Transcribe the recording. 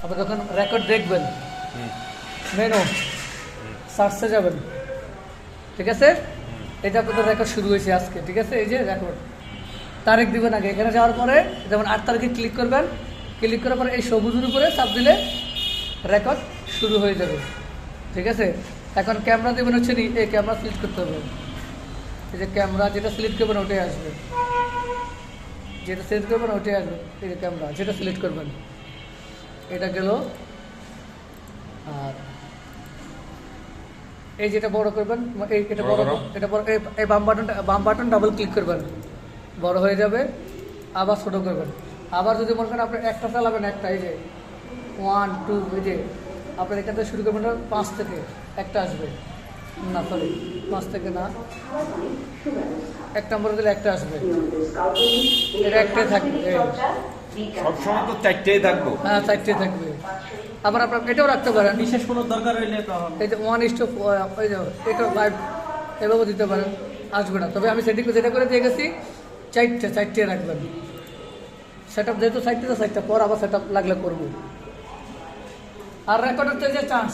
আপনি যখন রেকর্ড দেখবেন মেনু সার্চে যাবেন, ঠিক আছে? এটা আপনাদের রেকর্ড শুরু হয়েছে আজকে, ঠিক আছে? এই যে রেকর্ড তারিখ দিবেন আগে, এখানে যাওয়ার পরে যেমন 8 তারিখে ক্লিক করবেন, ক্লিক করার পরে এই সবুজের উপরে চাপ দিলে রেকর্ড শুরু হয়ে যাবে, ঠিক আছে? এখন ক্যামেরা দেবেন হচ্ছে এই ক্যামেরা সিলেক্ট করতে হবে, এই যে ক্যামেরা যেটা সিলেক্ট করবেন ওটাই আসবে, যেটা সিলেক্ট করবেন ওটাই আসবে, এই যে ক্যামেরা যেটা সিলেক্ট করবেন এটা গেল। আর এই যেটা বড় করবেন, এটা বড়, এটা বড়, এই বাম বাটন ডাবল ক্লিক করবেন, বড় হয়ে যাবে। আবার ছোটো করবেন। আবার যদি মনে করেন আপনি একটা চালাবেন, একটা এই যে 1 2, এই যে আপনার এখান থেকে শুরু করবেন 5 থেকে একটা আসবে, না সরি 5 থেকে না, 1 নম্বরে দিলে একটা আসবে, এটা একটাই থাকবে, সবসময় তো 4টেই থাকবো। হ্যাঁ 4টে থাকবে। আবার আপনার এটাও রাখতে পারেন, বিশেষ কোনো দরকার হইলে তখন এই যে 1:5, ওই যে এটা 5 এভাবে দিতে পারেন, আসবে না। তবে আমি সেটিং যেটা করে দিয়ে গেছি 4টে রাখবেন। সেট আপ যেহেতু 4টে পর আবার সেট আপ লাগলে করবো। আর রেকর্ডের তো যে চান্স